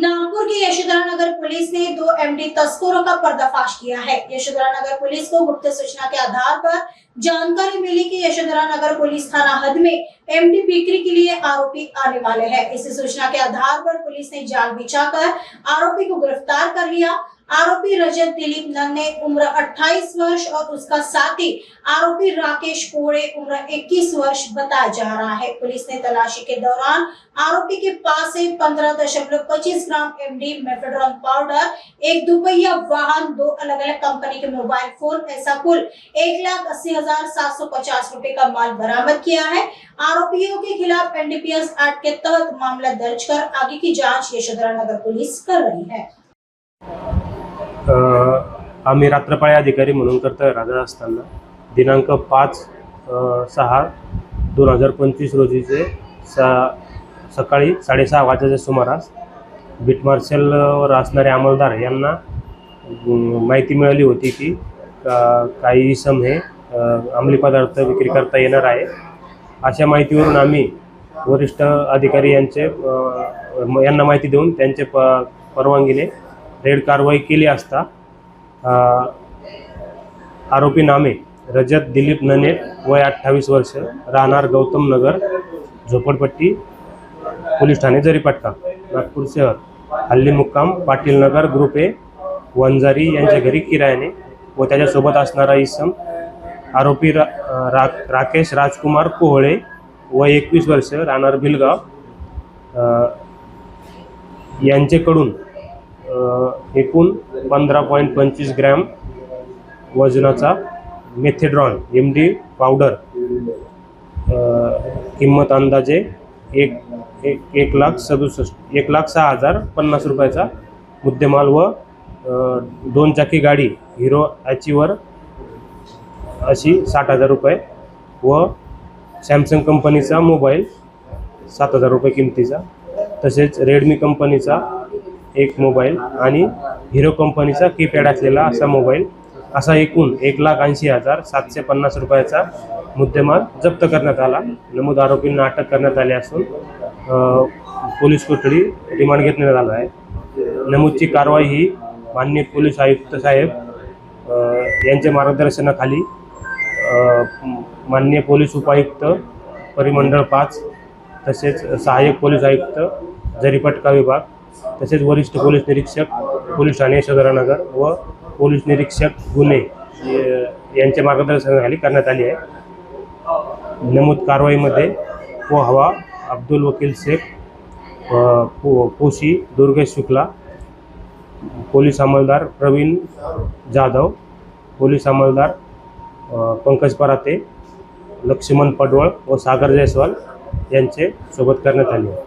नागपुर की यशोधरा नगर पुलिस ने 2 एमडी तस्करों का पर्दाफाश किया है। यशोधरा नगर पुलिस को गुप्त सूचना के आधार पर जानकारी मिली कि यशोधरा नगर पुलिस थाना हद में एमडी बिक्री के लिए आरोपी आने वाले हैं। इसी सूचना के आधार पर पुलिस ने जाल बिछाकर आरोपी को गिरफ्तार कर लिया। आरोपी रजत दिलीप नन्ने उम्र 28 वर्ष और उसका साथी आरोपी राकेश कोड़े उम्र 21 वर्ष बताया जा रहा है। पुलिस ने तलाशी के दौरान आरोपी के पास से 15.25 ग्राम एमडी मेफेड्रोन पाउडर, एक दुपहिया वाहन, 2 अलग अलग कंपनी के मोबाइल फोन, ऐसा कुल 1,80,750 रुपए का माल बरामद किया है। आरोपियों के खिलाफ एनडीपीएस एक्ट के तहत मामला दर्ज कर आगे की जांच यशोधरा नगर पुलिस कर रही है। आम्ही रात्रपाळी अधिकारी म्हणून कर्तव्य राहत असताना दिनांक 5/6/2025 रोजीचे सकाळी 6:30 वाजेच्या सुमारास बीट मार्शलवर असणारे अंमलदार यांना माहिती मिळाली होती की काही इसम हे अंमली पदार्थ विक्री करता येणार आहे। अशा माहितीवरून आम्ही वरिष्ठ अधिकारी यांना माहिती देऊन त्यांचे परवानगीने रेड कारवाई केली असता आरोपी नामे रजत दिलीप नन्ने वय 28 वर्ष, राहणार गौतम नगर, झोपडपट्टी, पोलीस ठाणे जरीपटका, नागपूर शहर, हल्ली मुक्काम पाटील नगर ग्रुप ए, वंजारी यांच्या घरी किरायाने व त्याच्यासोबत असणारा इसम आरोपी राकेश राजकुमार कोहळे वय 21 वर्ष, राहणार भिलगाव यांच्याकडून एकूण 15.25 ग्रॅम वजनाचा मेथेड्रॉन एमडी पावडर, किंमत अंदाजे 1,06,050 रुपयाचा मुद्देमाल व 2 चाकी गाडी हिरो अचीवर अशी 60,000 रुपये व सॅमसंग कंपनीचा मोबाईल 7,000 रुपये किमतीचा, तसेच रेडमी कंपनीचा एक मोबाईल आणि हिरो कंपनीचा कीपॅड असलेला असा मोबाईल, असा एकूण 1,80,750 रुपयाचा मुद्देमाल जप्त करण्यात आला। नमूद आरोपींना अटक करण्यात आली असून पोलीस कोठडी रिमांड घेण्यात आला आहे। नमूदची कारवाई ही माननीय पोलीस आयुक्त साहेब यांच्या मार्गदर्शनाखाली माननीय पोलीस उपायुक्त परिमंडळ 5 तसेच सहाय्यक पोलीस आयुक्त जरीपटका विभाग तसेच वरिष्ठ पोलीस निरीक्षक पोलीस ठाणे यशोधरा नगर व पोलीस निरीक्षक गुन्हे यांच्या मार्गदर्शनाखाली करण्यात आली आहे। नमूद कारवाईमध्ये पोहवा अब्दुल वकील शेख, पोशी दुर्गेश शुक्ला, पोलीस अंमलदार प्रवीण जाधव, पोलीस अंमलदार पंकज पराते, लक्ष्मण पडवळ व सागर जयस्वाल यांचे सोबत करण्यात आले आहे।